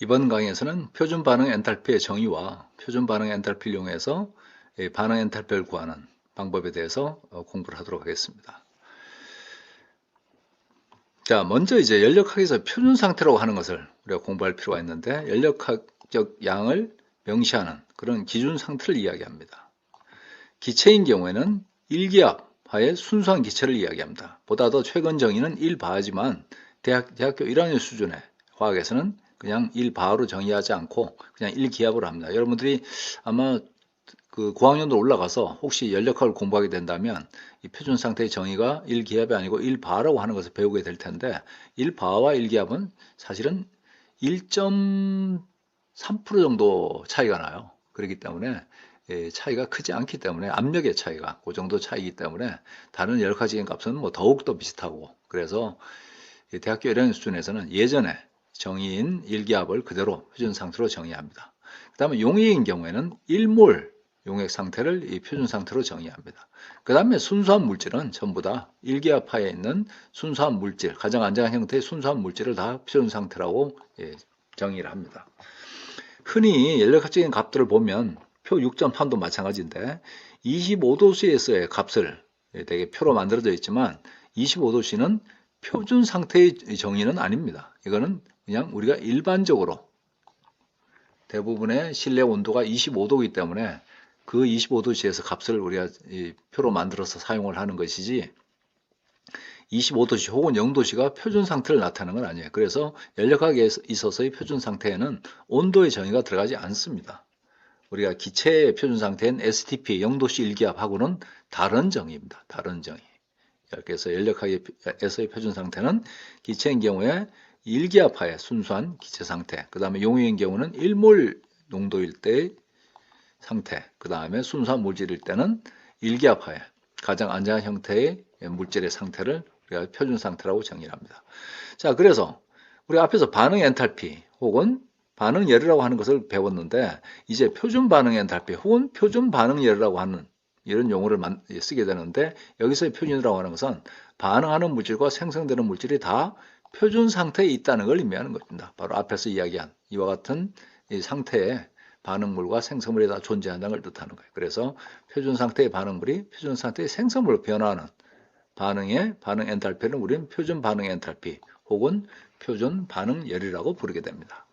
이번 강의에서는 표준 반응 엔탈피의 정의와 표준 반응 엔탈피를 이용해서 반응 엔탈피를 구하는 방법에 대해서 공부를 하도록 하겠습니다. 자, 먼저 이제 연력학에서 표준 상태라고 하는 것을 우리가 공부할 필요가 있는데, 연력학적 양을 명시하는 그런 기준 상태를 이야기합니다. 기체인 경우에는 1기압하의 순수한 기체를 이야기합니다. 보다 더 최근 정의는 1바지만 대학교 1학년 수준의 화학에서는 그냥 1바로 정의하지 않고 그냥 1기압으로 합니다. 여러분들이 아마 그 고학년으로 올라가서 혹시 연력학을 공부하게 된다면 이 표준 상태의 정의가 1기압이 아니고 1바라고 하는 것을 배우게 될 텐데, 1바와 1기압은 사실은 1.3% 정도 차이가 나요. 그렇기 때문에 차이가 크지 않기 때문에, 압력의 차이가 그 정도 차이기 때문에 다른 연력학적인 값은 뭐 더욱더 비슷하고, 그래서 대학교 1학년 수준에서는 예전에 정의인 1기압을 그대로 표준 상태로 정의합니다. 그 다음에 용액인 경우에는 1몰 용액 상태를 이 표준 상태로 정의합니다. 그 다음에 순수한 물질은 전부 다 1기압하에 있는 순수한 물질, 가장 안정한 형태의 순수한 물질을 다 표준 상태라고 정의를 합니다. 흔히 연력학적인 값들을 보면 표 6.3도 마찬가지인데, 25도씨에서의 값을 되게 표로 만들어져 있지만 25도씨는 표준 상태의 정의는 아닙니다. 이거는 그냥 우리가 일반적으로 대부분의 실내 온도가 25도이기 때문에 그 25도씨에서 값을 우리가 표로 만들어서 사용을 하는 것이지, 25도씨 혹은 0도씨가 표준 상태를 나타내는 건 아니에요. 그래서 연력학에 있어서의 표준 상태에는 온도의 정의가 들어가지 않습니다. 우리가 기체의 표준 상태인 STP 0도씨 1기압하고는 다른 정의입니다. 다른 정의. 그래서 연력학에서의 표준 상태는 기체인 경우에 1기압하의 순수한 기체 상태, 그 다음에 용액인 경우는 1몰 농도일 때의 상태, 그 다음에 순수한 물질일 때는 1기압하의 가장 안정한 형태의 물질의 상태를 우리가 표준 상태라고 정의합니다. 자, 그래서 우리 앞에서 반응 엔탈피 혹은 반응열이라고 하는 것을 배웠는데, 이제 표준 반응 엔탈피 혹은 표준 반응열이라고 하는 이런 용어를 쓰게 되는데, 여기서의 표준이라고 하는 것은 반응하는 물질과 생성되는 물질이 다 표준 상태에 있다는 걸 의미하는 것입니다. 바로 앞에서 이야기한 이와 같은 이 상태에 반응물과 생성물이 다 존재한다는 걸 뜻하는 거예요. 그래서 표준 상태의 반응물이 표준 상태의 생성물로 변화하는 반응의 반응 엔탈피를 우리는 표준 반응 엔탈피 혹은 표준 반응열이라고 부르게 됩니다.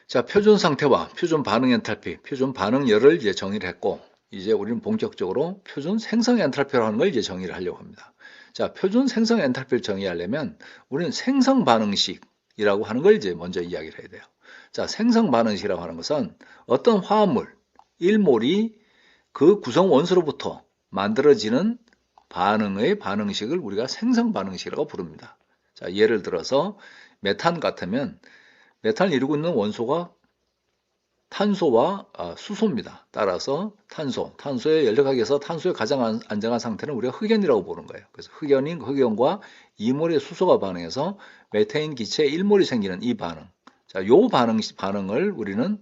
자, 표준 상태와 표준 반응 엔탈피, 표준 반응열을 이제 정의를 했고, 이제 우리는 본격적으로 표준 생성 엔탈피라고 하는 걸 이제 정의를 하려고 합니다. 자, 표준 생성 엔탈피를 정의하려면 우리는 생성 반응식이라고 하는 걸 이제 먼저 이야기를 해야 돼요. 자, 생성 반응식이라고 하는 것은 어떤 화합물 1몰이 그 구성 원소로부터 만들어지는 반응의 반응식을 우리가 생성 반응식이라고 부릅니다. 자, 예를 들어서 메탄 같으면, 메탄을 이루고 있는 원소가 탄소와 수소입니다. 따라서 탄소의 연력학에서 탄소의 가장 안정한 상태는 우리가 흑연이라고 보는 거예요. 그래서 흑연과 2몰의 수소가 반응해서 메테인 기체의 1몰이 생기는 이 반응. 자, 요 반응을 우리는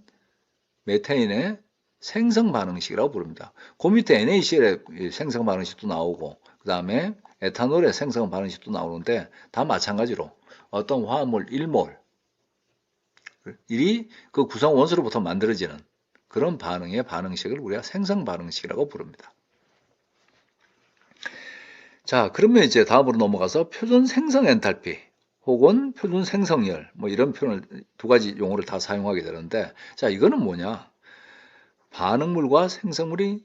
메테인의 생성 반응식이라고 부릅니다. 그 밑에 NaCl의 생성 반응식도 나오고, 그 다음에 에탄올의 생성 반응식도 나오는데, 다 마찬가지로 어떤 화합물 1몰 이 그 구성 원소로부터 만들어지는 그런 반응의 반응식을 우리가 생성 반응식이라고 부릅니다. 자, 그러면 이제 다음으로 넘어가서 표준 생성 엔탈피 혹은 표준 생성열, 뭐 이런 표현을, 두 가지 용어를 다 사용하게 되는데, 자, 이거는 뭐냐? 반응물과 생성물이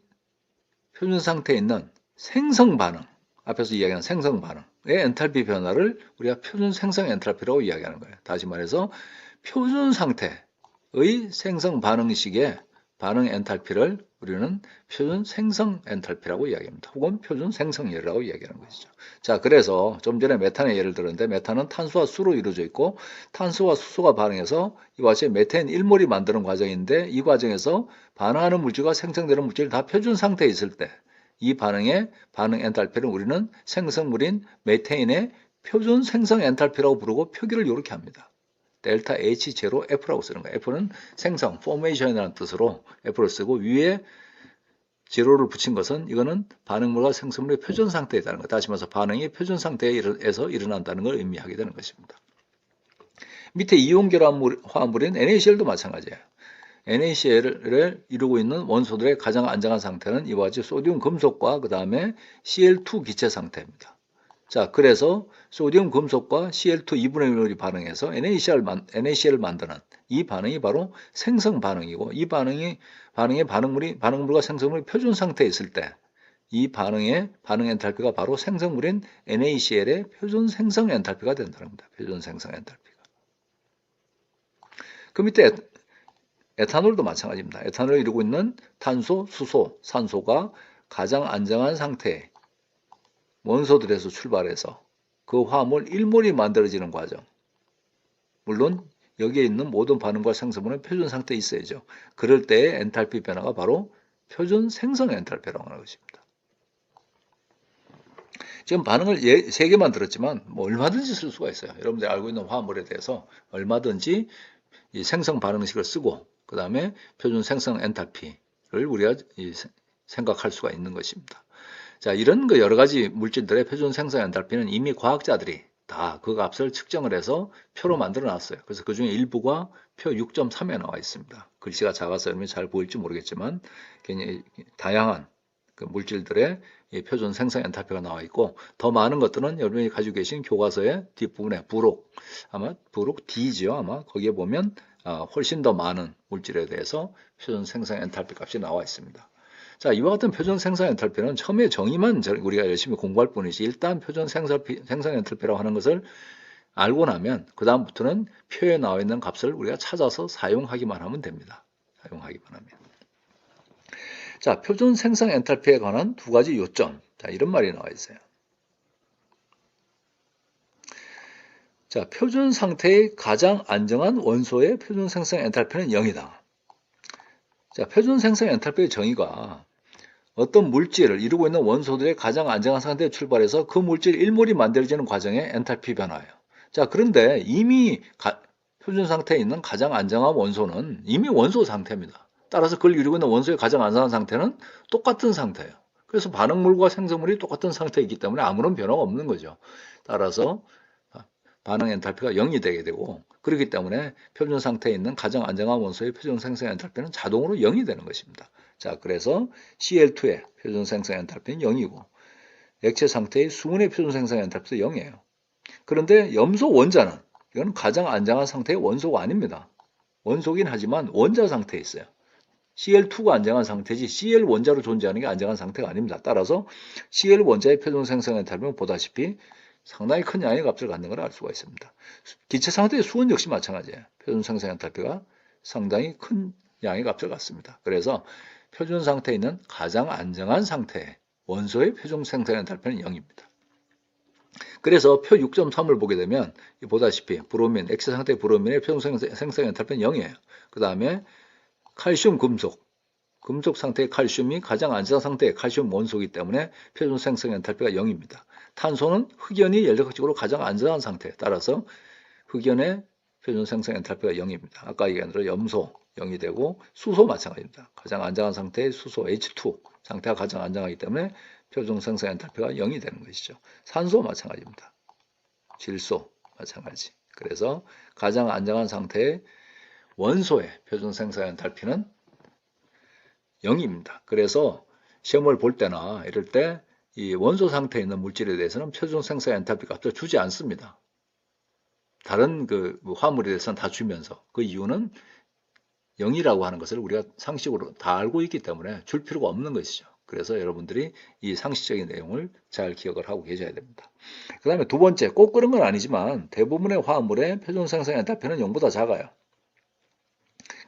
표준 상태에 있는 생성 반응, 앞에서 이야기한 생성 반응의 엔탈피 변화를 우리가 표준 생성 엔탈피라고 이야기하는 거예요. 다시 말해서 표준 상태의 생성 반응식의 반응 엔탈피를 우리는 표준 생성 엔탈피라고 이야기합니다. 혹은 표준 생성열이라고 이야기하는 것이죠. 자, 그래서 좀 전에 메탄의 예를 들었는데, 메탄은 탄소와 수로 이루어져 있고, 탄소와 수소가 반응해서 이와 같이 메탄 1몰이 만드는 과정인데, 이 과정에서 반응하는 물질과 생성되는 물질이 다 표준 상태에 있을 때, 이 반응의 반응 엔탈피를 우리는 생성물인 메테인의 표준 생성 엔탈피라고 부르고, 표기를 이렇게 합니다. 델타 H0F라고 쓰는 거예요. F는 생성, formation이라는 뜻으로 F를 쓰고, 위에 제로를 붙인 것은, 이거는 반응물과 생성물의 표준 상태에 있다는 것. 다시 말해서 반응이 표준 상태에서 일어난다는 걸 의미하게 되는 것입니다. 밑에 이온 결합 화합물인 NaCl도 마찬가지예요. NaCl을 이루고 있는 원소들의 가장 안정한 상태는 이와 같이 소디움 금속과 그 다음에 Cl2 기체 상태입니다. 자, 그래서 소디움 금속과 Cl2 2분의 1이 반응해서 NaCl을 만드는 이 반응이 바로 생성 반응이고, 이 반응의 반응물과 생성물이 표준 상태에 있을 때 이 반응 엔탈피가 바로 생성물인 NaCl의 표준 생성 엔탈피가 된다는 겁니다. 표준 생성 엔탈피가. 그 밑에 에탄올도 마찬가지입니다. 에탄올을 이루고 있는 탄소, 수소, 산소가 가장 안정한 상태의 원소들에서 출발해서 그 화합물 1몰이 만들어지는 과정. 물론 여기에 있는 모든 반응과 생성물은 표준 상태에 있어야죠. 그럴 때의 엔탈피 변화가 바로 표준 생성 엔탈피라고 하는 것입니다. 지금 반응을 3개만 들었지만 뭐 얼마든지 쓸 수가 있어요. 여러분들이 알고 있는 화합물에 대해서 얼마든지 이 생성 반응식을 쓰고 그 다음에 표준 생성 엔탈피를 우리가 생각할 수가 있는 것입니다. 자, 이런 여러 가지 물질들의 표준 생성 엔탈피는 이미 과학자들이 다 그 값을 측정을 해서 표로 만들어 놨어요. 그래서 그 중에 일부가 표 6.3에 나와 있습니다. 글씨가 작아서 여러분이 잘 보일지 모르겠지만 굉장히 다양한 그 물질들의 표준 생성 엔탈피가 나와 있고, 더 많은 것들은 여러분이 가지고 계신 교과서의 뒷부분에 부록 D지요. 아마 거기에 보면 훨씬 더 많은 물질에 대해서 표준 생성 엔탈피 값이 나와 있습니다. 자, 이와 같은 표준 생성 엔탈피는 처음에 정의만 우리가 열심히 공부할 뿐이지, 일단 표준 생성 엔탈피라고 하는 것을 알고 나면 그 다음부터는 표에 나와 있는 값을 우리가 찾아서 사용하기만 하면 됩니다. 사용하기만 하면. 자, 표준 생성 엔탈피에 관한 2가지 요점. 자, 이런 말이 나와 있어요. 자, 표준 상태의 가장 안정한 원소의 표준 생성 엔탈피는 0이다. 자, 표준 생성 엔탈피의 정의가 어떤 물질을 이루고 있는 원소들의 가장 안정한 상태에 출발해서 그 물질 1몰이 만들어지는 과정의 엔탈피 변화예요. 자, 그런데 이미 표준 상태에 있는 가장 안정한 원소는 이미 원소 상태입니다. 따라서 그걸 이루고 있는 원소의 가장 안정한 상태는 똑같은 상태예요. 그래서 반응물과 생성물이 똑같은 상태이기 때문에 아무런 변화가 없는 거죠. 따라서 반응 엔탈피가 0이 되게 되고, 그렇기 때문에 표준 상태에 있는 가장 안정한 원소의 표준 생성 엔탈피는 자동으로 0이 되는 것입니다. 자, 그래서 Cl2의 표준 생성 엔탈피는 0이고 액체 상태의 수은의 표준 생성 엔탈피도 0이에요. 그런데 염소 원자는 이건 가장 안정한 상태의 원소가 아닙니다. 원소긴 하지만 원자 상태에 있어요. Cl2가 안정한 상태지 Cl 원자로 존재하는 게 안정한 상태가 아닙니다. 따라서 Cl 원자의 표준 생성 엔탈피는 보다시피 상당히 큰 양의 값을 갖는 걸 알 수가 있습니다. 기체 상태의 수은 역시 마찬가지예요. 표준 생성 엔탈피가 상당히 큰 양의 값을 갖습니다. 그래서 표준 상태에 있는 가장 안정한 상태의 원소의 표준 생성 엔탈피는 0입니다. 그래서 표 6.3을 보게 되면 보다시피 브로민, 액체 상태의 브로민의 표준 생성 엔탈피는 0이에요. 그 다음에 칼슘, 금속 상태의 칼슘이 가장 안정한 상태의 칼슘 원소이기 때문에 표준 생성 엔탈피가 0입니다. 탄소는 흑연이 연력학적으로 가장 안정한 상태에 따라서 흑연의 표준 생성 엔탈피가 0입니다. 아까 얘기한 대로 염소 0이 되고, 수소 마찬가지입니다. 가장 안정한 상태의 수소 H2 상태가 가장 안정하기 때문에 표준 생성 엔탈피가 0이 되는 것이죠. 산소 마찬가지입니다. 질소 마찬가지. 그래서 가장 안정한 상태의 원소의 표준 생성 엔탈피는 0입니다. 그래서 시험을 볼 때나 이럴 때 이 원소 상태에 있는 물질에 대해서는 표준 생성 엔탈피 값을 주지 않습니다. 다른 그 화물에 대해서는 다 주면서, 그 이유는 0이라고 하는 것을 우리가 상식으로 다 알고 있기 때문에 줄 필요가 없는 것이죠. 그래서 여러분들이 이 상식적인 내용을 잘 기억을 하고 계셔야 됩니다. 그 다음에 2번째, 꼭 그런 건 아니지만 대부분의 화합물의 표준 생성 엔탈피는 0보다 작아요.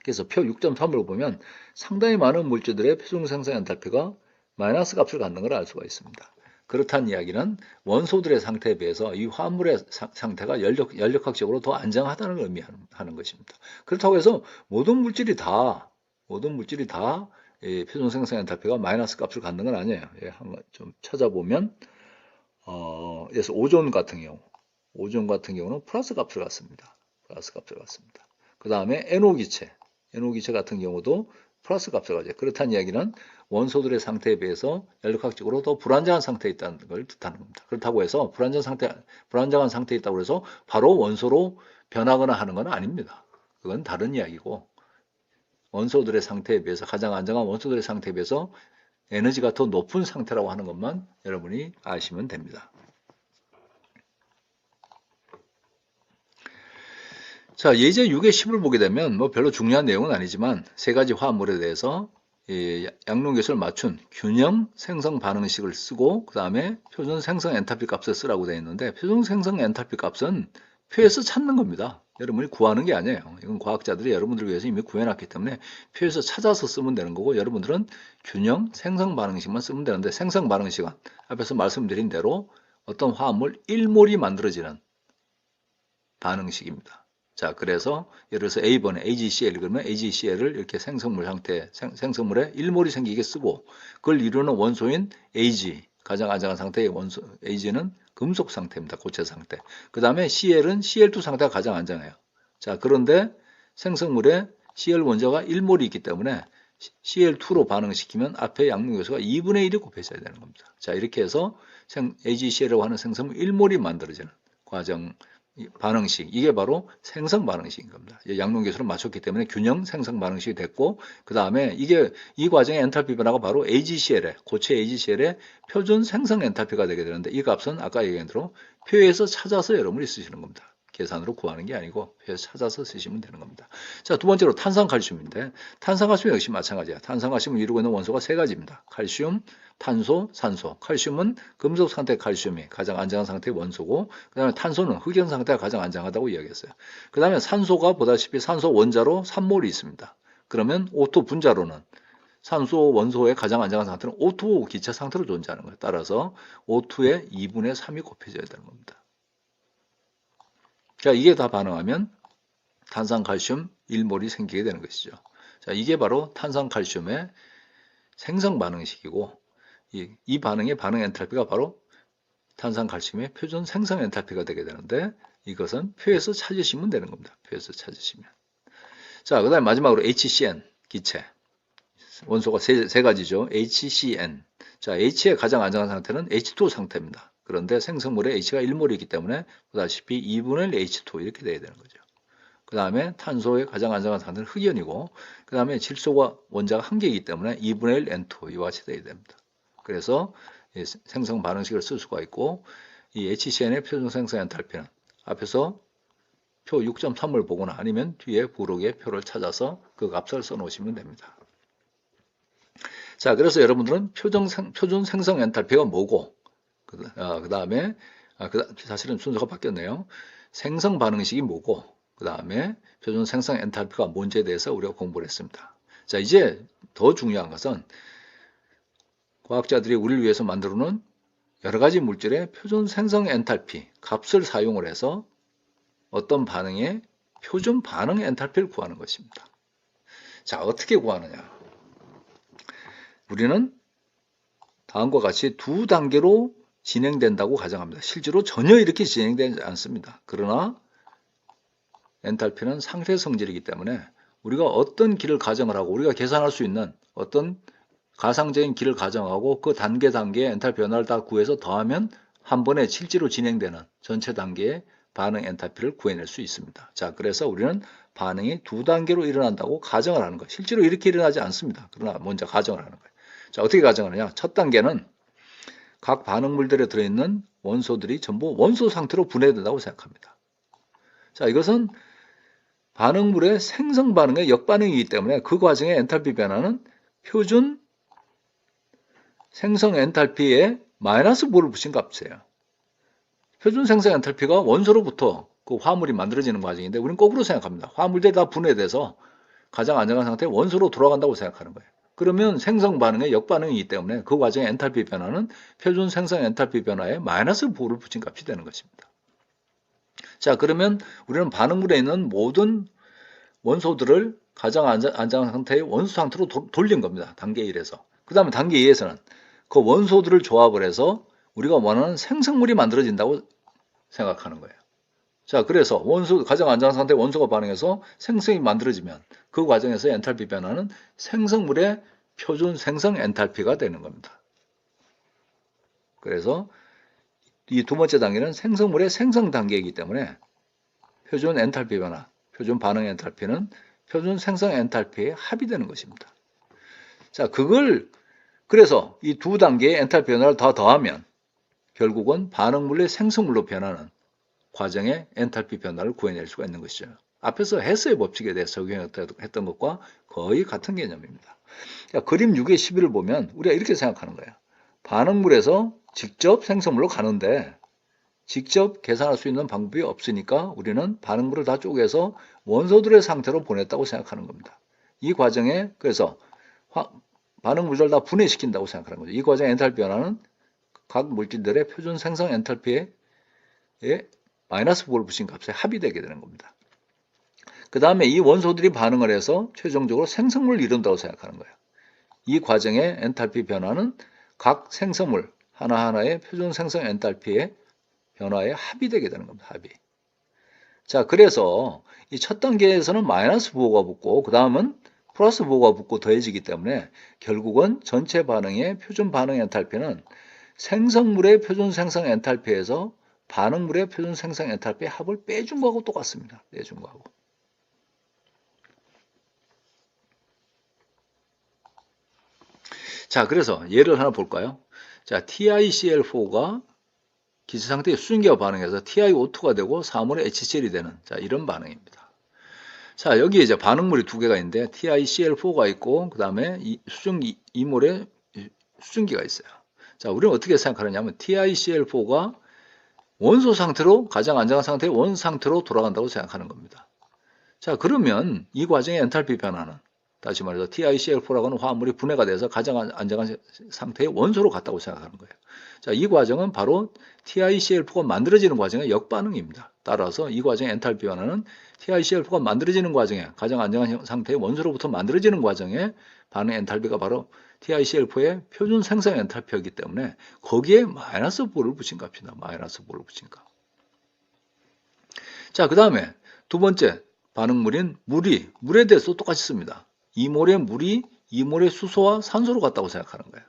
그래서 표 6.3을 보면 상당히 많은 물질들의 표준 생성 엔탈피가 마이너스 값을 갖는 걸 알 수가 있습니다. 그렇다는 이야기는 원소들의 상태에 비해서 이 화합물의 상태가 연력학적으로 더 안정하다는 걸 의미하는 것입니다. 그렇다고 해서 모든 물질이 다 표준 생성 엔탈피가 마이너스 값을 갖는 건 아니에요. 한번 좀 찾아보면 그래서 오존 같은 경우는 플러스 값을 갖습니다. 그 다음에 NO 기체 같은 경우도 플러스 값을 가져요. 그렇다는 이야기는 원소들의 상태에 비해서 연력학적으로 더 불안정한 상태에 있다는 걸 뜻하는 겁니다. 그렇다고 해서 불안정한 상태에 있다고 해서 바로 원소로 변하거나 하는 건 아닙니다. 그건 다른 이야기고, 원소들의 상태에 비해서 가장 안정한 원소들의 상태에 비해서 에너지가 더 높은 상태라고 하는 것만 여러분이 아시면 됩니다. 자, 예제 6의 10을 보게 되면 뭐 별로 중요한 내용은 아니지만 세 가지 화합물에 대해서 양론계수를 맞춘 균형 생성 반응식을 쓰고 그 다음에 표준 생성 엔탈피 값을 쓰라고 되어 있는데, 표준 생성 엔탈피 값은 표에서 찾는 겁니다. 여러분이 구하는 게 아니에요. 이건 과학자들이 여러분들을 위해서 이미 구해놨기 때문에 표에서 찾아서 쓰면 되는 거고, 여러분들은 균형 생성 반응식만 쓰면 되는데, 생성 반응식은 앞에서 말씀드린 대로 어떤 화합물 1몰이 만들어지는 반응식입니다. 자, 그래서 예를 들어서 A번에 AgCl 그러면 AgCl을 이렇게 생성물 상태, 생성물에 1몰이 생기게 쓰고, 그걸 이루는 원소인 Ag, 가장 안정한 상태의 원소 Ag는 금속 상태입니다. 고체 상태. 그 다음에 Cl은 Cl2 상태가 가장 안정해요. 자, 그런데 생성물에 Cl 원자가 1몰이 있기 때문에 Cl2로 반응시키면 앞에 양분교수가 2분의 1이 곱해져야 되는 겁니다. 자, 이렇게 해서 AgCl이라고 하는 생성물 1몰이 만들어지는 과정, 반응식, 이게 바로 생성 반응식인 겁니다. 양론계수를 맞췄기 때문에 균형 생성 반응식이 됐고, 그 다음에 이 과정의 엔탈피 변화가 바로 AgCl의, 고체 AgCl의 표준 생성 엔탈피가 되게 되는데, 이 값은 아까 얘기한 대로 표에서 찾아서 여러분이 쓰시는 겁니다. 계산으로 구하는 게 아니고 표에서 찾아서 쓰시면 되는 겁니다. 자, 두 번째로 탄산칼슘인데, 탄산칼슘 역시 마찬가지야. 탄산칼슘을 이루고 있는 원소가 세 가지입니다. 칼슘, 탄소, 산소. 칼슘은 금속 상태 칼슘이 가장 안정한 상태의 원소고, 그 다음에 탄소는 흑연 상태가 가장 안정하다고 이야기했어요. 그 다음에 산소가 보다시피 산소 원자로 3몰이 있습니다. 그러면 O2 분자로는 산소 원소의 가장 안정한 상태는 O2 기체 상태로 존재하는 거예요. 따라서 O2의 2분의 3이 곱해져야 되는 겁니다. 자, 이게 다 반응하면 탄산칼슘 1몰이 생기게 되는 것이죠. 자, 이게 바로 탄산칼슘의 생성 반응식이고, 이 반응의 반응 엔탈피가 바로 탄산칼슘의 표준 생성 엔탈피가 되게 되는데, 이것은 표에서 찾으시면 되는 겁니다. 표에서 찾으시면. 자, 그 다음에 마지막으로 HCN, 기체. 원소가 세 가지죠. HCN. 자, H의 가장 안정한 상태는 H2 상태입니다. 그런데 생성물에 H가 1몰이기 때문에 보다시피 2분의 1 H2 이렇게 돼야 되는 거죠. 그 다음에 탄소의 가장 안정한 상태는 흑연이고, 그 다음에 질소가 원자가 한 개이기 때문에 2분의 1 N2 이와 같이 돼야 됩니다. 그래서 생성 반응식을 쓸 수가 있고, 이 HCN의 표준 생성 엔탈피는 앞에서 표 6.3을 보거나 아니면 뒤에 부록의 표를 찾아서 그 값을 써놓으시면 됩니다. 자, 그래서 여러분들은 표준 생성 엔탈피가 뭐고, 그 다음에 사실은 순서가 바뀌었네요. 생성 반응식이 뭐고, 그 다음에 표준 생성 엔탈피가 뭔지에 대해서 우리가 공부를 했습니다. 자, 이제 더 중요한 것은 과학자들이 우리를 위해서 만들어 놓은 여러 가지 물질의 표준 생성 엔탈피 값을 사용을 해서 어떤 반응의 표준 반응 엔탈피를 구하는 것입니다. 자, 어떻게 구하느냐? 우리는 다음과 같이 두 단계로 진행된다고 가정합니다. 실제로 전혀 이렇게 진행되지 않습니다. 그러나 엔탈피는 상쇄 성질이기 때문에 우리가 어떤 길을 가정을 하고 우리가 계산할 수 있는 어떤 가상적인 길을 가정하고 그 단계의 엔탈피 변화를 다 구해서 더하면 한 번에 실제로 진행되는 전체 단계의 반응 엔탈피를 구해낼 수 있습니다. 자, 그래서 우리는 반응이 두 단계로 일어난다고 가정을 하는 거예요. 실제로 이렇게 일어나지 않습니다. 그러나 먼저 가정을 하는 거예요. 자, 어떻게 가정하느냐? 첫 단계는 각 반응물들에 들어있는 원소들이 전부 원소 상태로 분해된다고 생각합니다. 자, 이것은 반응물의 생성 반응의 역반응이기 때문에 그 과정의 엔탈피 변화는 표준 생성 엔탈피에 마이너스 5를 붙인 값이에요. 표준 생성 엔탈피가 원소로부터 그 화물이 만들어지는 과정인데 우리는 거꾸로 생각합니다. 화물들이 다 분해돼서 가장 안정한 상태의 원소로 돌아간다고 생각하는 거예요. 그러면 생성 반응의 역반응이기 때문에 그 과정의 엔탈피 변화는 표준 생성 엔탈피 변화에 마이너스 5를 붙인 값이 되는 것입니다. 자, 그러면 우리는 반응물에 있는 모든 원소들을 가장 안정한 상태의 원소 상태로 돌린 겁니다. 단계 1에서. 그 다음에 단계 2에서는 그 원소들을 조합을 해서 우리가 원하는 생성물이 만들어진다고 생각하는 거예요. 자, 그래서 원소, 가장 안정한 상태 원소가 반응해서 생성이 만들어지면 그 과정에서 엔탈피 변화는 생성물의 표준 생성 엔탈피가 되는 겁니다. 그래서 이 두 번째 단계는 생성물의 생성 단계이기 때문에 표준 엔탈피 변화, 표준 반응 엔탈피는 표준 생성 엔탈피에 합의되는 것입니다. 자, 그래서 이 두 단계의 엔탈피 변화를 다 더하면 결국은 반응물의 생성물로 변하는 과정의 엔탈피 변화를 구해낼 수가 있는 것이죠. 앞에서 헤스의 법칙에 대해서 적용했던 것과 거의 같은 개념입니다. 자, 그림 6의 11을 보면 우리가 이렇게 생각하는 거예요. 반응물에서 직접 생성물로 가는데 직접 계산할 수 있는 방법이 없으니까 우리는 반응물을 다 쪼개서 원소들의 상태로 보냈다고 생각하는 겁니다. 이 과정에 그래서 반응물들을 다 분해시킨다고 생각하는 거죠. 이 과정의 엔탈피 변화는 각 물질들의 표준 생성 엔탈피에 마이너스 부호를 붙인 값에 합의되게 되는 겁니다. 그 다음에 이 원소들이 반응을 해서 최종적으로 생성물을 이룬다고 생각하는 거예요. 이 과정의 엔탈피 변화는 각 생성물 하나하나의 표준 생성 엔탈피의 변화에 합의되게 되는 겁니다. 합의. 자, 그래서 이 첫 단계에서는 마이너스 부호가 붙고 그 다음은 플러스 부호가 붙고 더해지기 때문에 결국은 전체 반응의 표준 반응 엔탈피는 생성물의 표준 생성 엔탈피에서 반응물의 표준 생성 엔탈피의 합을 빼준 거하고 똑같습니다. 빼준 거하고. 자, 그래서 예를 하나 볼까요? 자, TiCl4가 기체상태의 수증기와 반응해서 TiO2가 되고 사물의 HCl이 되는 자, 이런 반응입니다. 자, 여기에 이제 반응물이 두 개가 있는데 TiCl4가 있고 그 다음에 수증기 이몰의 수증기가 있어요. 자, 우리는 어떻게 생각하느냐면 TiCl4가 원소 상태로 가장 안정한 상태의 원 상태로 돌아간다고 생각하는 겁니다. 자, 그러면 이 과정의 엔탈피 변화는 다시 말해서 TiCl4라고 하는 화합물이 분해가 돼서 가장 안정한 상태의 원소로 갔다고 생각하는 거예요. 자, 이 과정은 바로 TiCl4가 만들어지는 과정의 역반응입니다. 따라서 이 과정의 엔탈피 변화는 TiCl4가 만들어지는 과정에 가장 안정한 상태의 원소로부터 만들어지는 과정의 반응 엔탈피가 바로 TiCl4의 표준 생성 엔탈피이기 때문에 거기에 마이너스 부호를 붙인 값입니다. 마이너스 부호를 붙인 값. 자, 그 다음에 두 번째 반응물인 물에 대해서 똑같이 씁니다. 이몰의 물이 이몰의 수소와 산소로 갔다고 생각하는 거예요.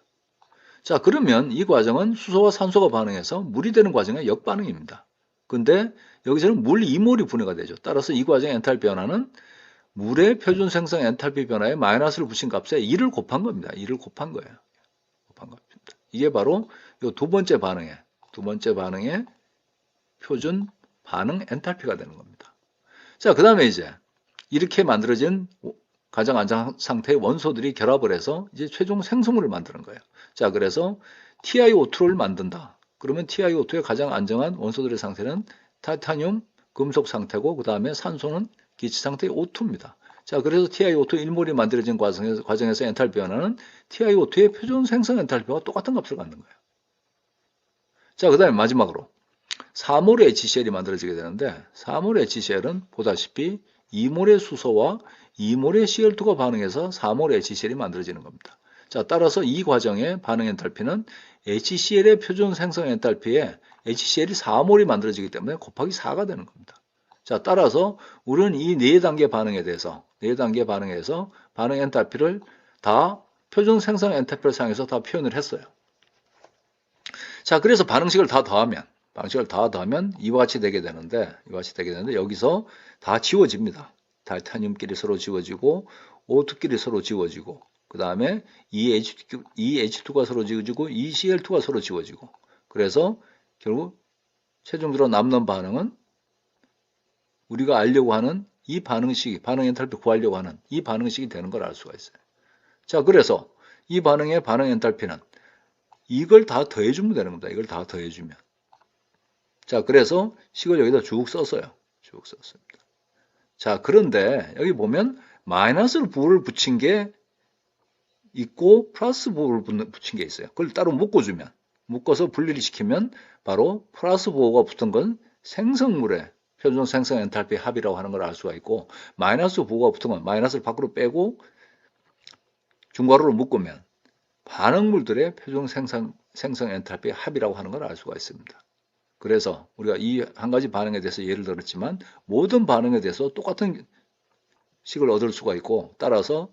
자, 그러면 이 과정은 수소와 산소가 반응해서 물이 되는 과정의 역반응입니다. 근데 여기서는 물 2몰이 분해가 되죠. 따라서 이 과정의 엔탈피 변화는 물의 표준 생성 엔탈피 변화에 마이너스를 붙인 값에 2를 곱한 겁니다. 2를 곱한 거예요. 곱한 값입니다. 이게 바로 이 두 번째 반응의 표준 반응 엔탈피가 되는 겁니다. 자, 그 다음에 이제 이렇게 만들어진 가장 안정한 상태의 원소들이 결합을 해서 이제 최종 생성물을 만드는 거예요. 자, 그래서 TiO2를 만든다. 그러면 TiO2의 가장 안정한 원소들의 상태는 타이타늄, 금속 상태고 그 다음에 산소는 기체 상태의 O2입니다. 자, 그래서 TiO2 1몰이 만들어진 과정에서 엔탈피 변화는 TiO2의 표준 생성 엔탈피와 똑같은 값을 갖는 거예요. 자, 그 다음에 마지막으로 4몰의 HCl이 만들어지게 되는데 4몰의 HCl은 보다시피 2몰의 수소와 2몰의 Cl2가 반응해서 4몰의 HCl이 만들어지는 겁니다. 자, 따라서 이 과정의 반응 엔탈피는 HCl의 표준 생성 엔탈피에 HCl이 4몰이 만들어지기 때문에 곱하기 4가 되는 겁니다. 자, 따라서 우리는 이 네 단계 반응에 대해서 반응 엔탈피를 다 표준 생성 엔탈피를 사용해서 다 표현을 했어요. 자, 그래서 방식을 다 더하면 이와 같이 되게 되는데 여기서 다 지워집니다. 타이타늄끼리 서로 지워지고 O2끼리 서로 지워지고 그 다음에 EH2가 서로 지워지고 ECl2가 서로 지워지고 그래서 결국 최종적으로 남는 반응은 우리가 알려고 하는 이 반응식이 반응 엔탈피 구하려고 하는 이 반응식이 되는 걸 알 수가 있어요. 자, 그래서 이 반응의 반응 엔탈피는 이걸 다 더해주면 되는 겁니다. 이걸 다 더해주면. 자, 그래서 식을 여기다 쭉 썼어요. 쭉 썼습니다. 자, 그런데 여기 보면 마이너스 부호를 붙인 게 있고 플러스 부호를 붙인 게 있어요. 그걸 따로 묶어주면, 묶어서 분리를 시키면 바로 플러스 부호가 붙은 건 생성물의 표준 생성 엔탈피 합이라고 하는 걸 알 수가 있고 마이너스 부호가 붙은 건 마이너스를 밖으로 빼고 중괄호로 묶으면 반응물들의 표준 생성 엔탈피 합이라고 하는 걸 알 수가 있습니다. 그래서 우리가 이 한 가지 반응에 대해서 예를 들었지만 모든 반응에 대해서 똑같은 식을 얻을 수가 있고, 따라서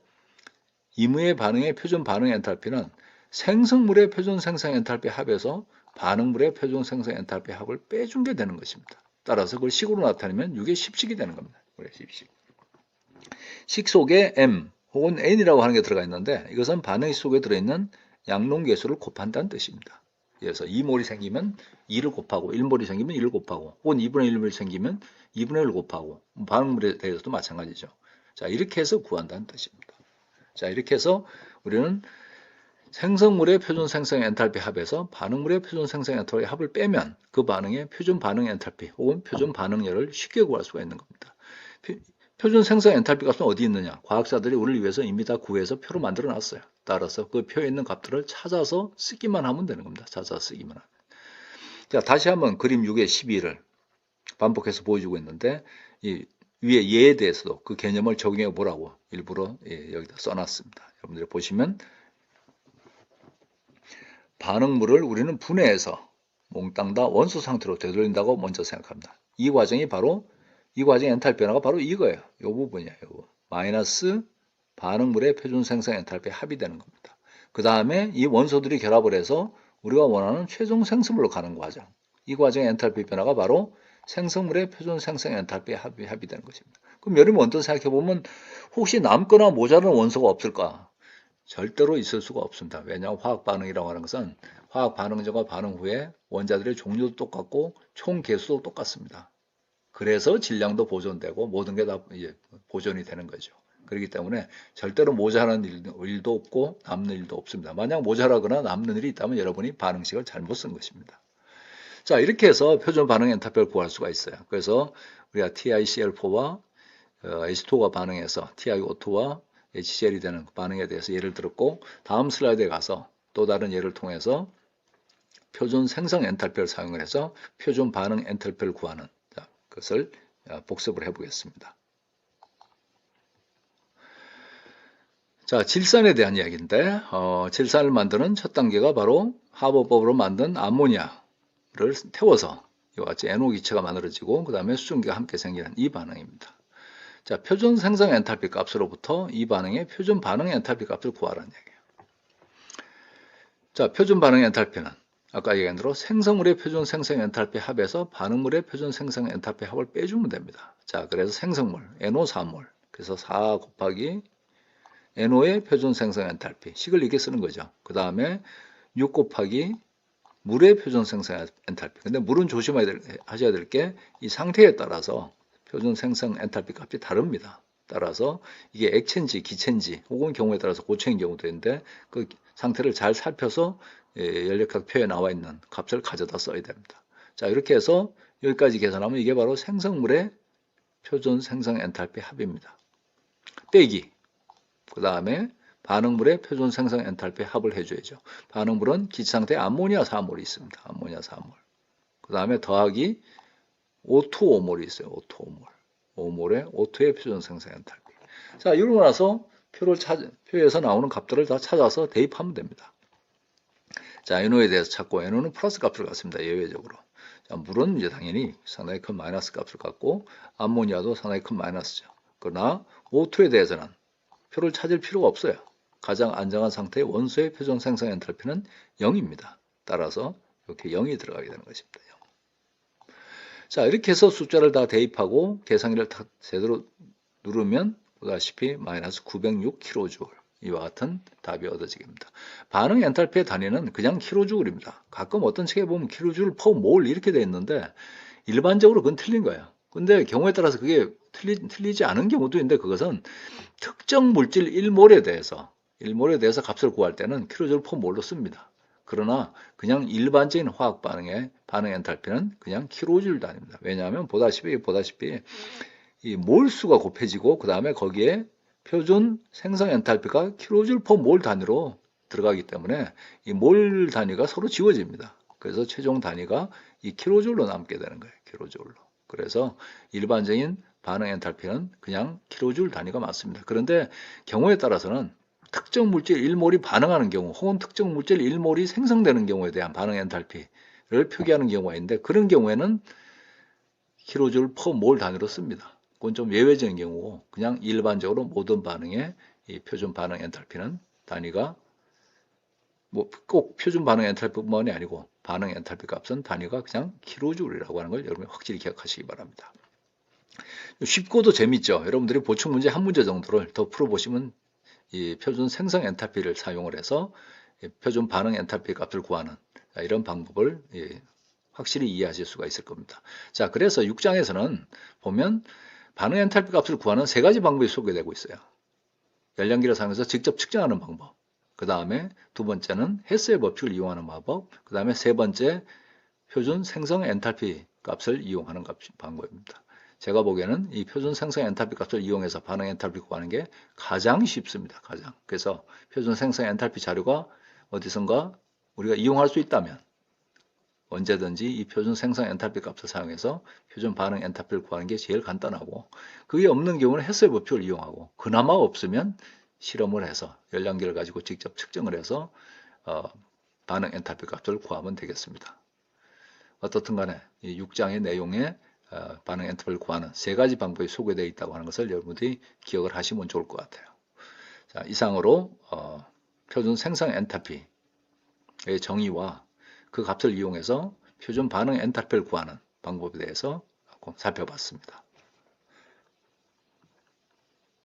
임의의 반응의 표준 반응 엔탈피는 생성물의 표준 생성 엔탈피 합에서 반응물의 표준 생성 엔탈피 합을 빼준 게 되는 것입니다. 따라서 그걸 식으로 나타내면 이게 10식이 되는 겁니다. 그래, 10식. 식 속에 M 혹은 N이라고 하는 게 들어가 있는데, 이것은 반응 속에 들어있는 양론계수를 곱한다는 뜻입니다. 그래서 2몰이 생기면 2를 곱하고, 1몰이 생기면 1을 곱하고, 혹은 2분의 1몰이 생기면 2분의 1을 곱하고, 반응물에 대해서도 마찬가지죠. 자, 이렇게 해서 구한다는 뜻입니다. 자, 이렇게 해서 우리는 생성물의 표준 생성 엔탈피 합에서 반응물의 표준 생성 엔탈피 합을 빼면 그 반응의 표준 반응 엔탈피 혹은 표준 반응열을 쉽게 구할 수가 있는 겁니다. 표준 생성 엔탈피 값은 어디 있느냐? 과학자들이 우리를 위해서 이미 다 구해서 표로 만들어 놨어요. 따라서 그 표에 있는 값들을 찾아서 쓰기만 하면 되는 겁니다. 찾아서 쓰기만 하면. 자, 다시 한번 그림 6의 12를 반복해서 보여주고 있는데, 이 위에 예에 대해서도 그 개념을 적용해 보라고 일부러 여기다 써놨습니다. 여러분들이 보시면 반응물을 우리는 분해해서 몽땅 다 원소 상태로 되돌린다고 먼저 생각합니다. 이 과정의 엔탈피 변화가 바로 이거예요. 이 부분이에요. 요거. 마이너스 반응물의 표준 생성 엔탈피 합이 되는 겁니다. 그 다음에 이 원소들이 결합을 해서 우리가 원하는 최종 생성물로 가는 과정. 이 과정의 엔탈피 변화가 바로 생성물의 표준 생성 엔탈피 합이 되는 것입니다. 그럼 여러분 먼저 생각해 보면 혹시 남거나 모자라는 원소가 없을까? 절대로 있을 수가 없습니다. 왜냐하면 화학 반응이라고 하는 것은 화학 반응 전과 반응 후에 원자들의 종류도 똑같고 총 개수도 똑같습니다. 그래서 질량도 보존되고 모든 게 다 보존이 되는 거죠. 그렇기 때문에 절대로 모자라는 일도 없고 남는 일도 없습니다. 만약 모자라거나 남는 일이 있다면 여러분이 반응식을 잘못 쓴 것입니다. 자, 이렇게 해서 표준 반응 엔탈피를 구할 수가 있어요. 그래서 우리가 TiCl4와 H2가 반응해서 TiO2와 HCl이 되는 반응에 대해서 예를 들었고, 다음 슬라이드에 가서 또 다른 예를 통해서 표준 생성 엔탈피를 사용을 해서 표준 반응 엔탈피를 구하는 것을 복습을 해보겠습니다. 자, 질산에 대한 이야기인데, 질산을 만드는 첫 단계가 바로 하버법으로 만든 암모니아를 태워서 이와 같이 NO 기체가 만들어지고 그 다음에 수증기가 함께 생기는 이 반응입니다. 자, 표준 생성 엔탈피 값으로부터 이 반응의 표준 반응 엔탈피 값을 구하라는 얘기예요. 자, 표준 반응 엔탈피는 아까 얘기한 대로 생성물의 표준 생성 엔탈피 합에서 반응물의 표준 생성 엔탈피 합을 빼주면 됩니다. 자, 그래서 생성물 NO 4몰, 그래서 4 곱하기 NO의 표준 생성 엔탈피, 식을 이렇게 쓰는 거죠. 그 다음에 6 곱하기 물의 표준 생성 엔탈피. 근데 물은 조심하셔야 될 게 이 상태에 따라서 표준 생성 엔탈피 값이 다릅니다. 따라서 이게 액체인지 기체인지 혹은 경우에 따라서 고체인 경우도 있는데 그 상태를 잘 살펴서 연력학 표에 나와 있는 값을 가져다 써야 됩니다. 자, 이렇게 해서 여기까지 계산하면 이게 바로 생성물의 표준 생성 엔탈피 합입니다. 빼기. 그 다음에 반응물의 표준 생성 엔탈피 합을 해줘야죠. 반응물은 기체상태에 암모니아 4몰이 있습니다. 암모니아 4몰. 그 다음에 더하기 O2 5몰이 있어요. O2 5몰. 5몰의 O2의 표준 생성 엔탈피. 자, 이러고 나서 표에서 나오는 값들을 다 찾아서 대입하면 됩니다. 자, NO에 대해서 찾고 NO는 플러스 값을 갖습니다. 예외적으로. 자, 물은 이제 당연히 상당히 큰 마이너스 값을 갖고 암모니아도 상당히 큰 마이너스죠. 그러나 O2에 대해서는 표를 찾을 필요가 없어요. 가장 안정한 상태의 원소의 표준 생성 엔탈피는 0입니다. 따라서 이렇게 0이 들어가게 되는 것입니다. 0. 자, 이렇게 해서 숫자를 다 대입하고 계산기를 다 제대로 누르면 보다시피 마이너스 906kJ 이와 같은 답이 얻어지게 됩니다. 반응 엔탈피의 단위는 그냥 킬로줄입니다. 가끔 어떤 책에 보면 킬로줄 퍼 몰 이렇게 되어 있는데 일반적으로 그건 틀린 거예요. 근데 경우에 따라서 그게 틀리지 않은 경우도 있는데 그것은 특정 물질 1몰에 대해서 값을 구할 때는 킬로줄 퍼 몰로 씁니다. 그러나 그냥 일반적인 화학 반응의 반응 엔탈피는 그냥 킬로줄 단위입니다. 왜냐하면 보다시피 이 몰수가 곱해지고 그 다음에 거기에 표준 생성 엔탈피가 킬로줄 퍼 몰 단위로 들어가기 때문에 이 몰 단위가 서로 지워집니다. 그래서 최종 단위가 이 킬로줄로 남게 되는 거예요. 킬로줄로. 그래서 일반적인 반응 엔탈피는 그냥 킬로줄 단위가 맞습니다. 그런데 경우에 따라서는 특정 물질 1몰이 반응하는 경우 혹은 특정 물질 1몰이 생성되는 경우에 대한 반응 엔탈피 표기하는 경우가 있는데 그런 경우에는 킬로줄 퍼 몰 단위로 씁니다. 그건 좀 예외적인 경우고 그냥 일반적으로 모든 반응의 이 표준 반응 엔탈피는 단위가 뭐 꼭 표준 반응 엔탈피뿐만이 아니고 반응 엔탈피 값은 단위가 그냥 킬로줄이라고 하는 걸 여러분이 확실히 기억하시기 바랍니다. 쉽고도 재밌죠. 여러분들이 보충 문제 한 문제 정도를 더 풀어보시면 이 표준 생성 엔탈피를 사용을 해서 표준 반응 엔탈피 값을 구하는 이런 방법을 확실히 이해하실 수가 있을 겁니다. 자, 그래서 6장에서는 보면 반응 엔탈피 값을 구하는 세 가지 방법이 소개되고 있어요. 열량기를 사용해서 직접 측정하는 방법. 그 다음에 두 번째는 헤스의 법칙을 이용하는 방법. 그 다음에 세 번째 표준 생성 엔탈피 값을 이용하는 방법입니다. 제가 보기에는 이 표준 생성 엔탈피 값을 이용해서 반응 엔탈피 구하는 게 가장 쉽습니다. 가장. 그래서 표준 생성 엔탈피 자료가 어디선가 우리가 이용할 수 있다면 언제든지 이 표준 생성 엔탈피 값을 사용해서 표준 반응 엔탈피를 구하는 게 제일 간단하고 그게 없는 경우는 헤스의 법칙을 이용하고 그나마 없으면 실험을 해서 열량기를 가지고 직접 측정을 해서 반응 엔탈피 값을 구하면 되겠습니다. 어떻든 간에 이 6장의 내용에 반응 엔탈피를 구하는 세 가지 방법이 소개되어 있다고 하는 것을 여러분들이 기억을 하시면 좋을 것 같아요. 자, 이상으로 표준 생성 엔탈피의 정의와 그 값을 이용해서 표준 반응 엔탈피를 구하는 방법에 대해서 살펴봤습니다.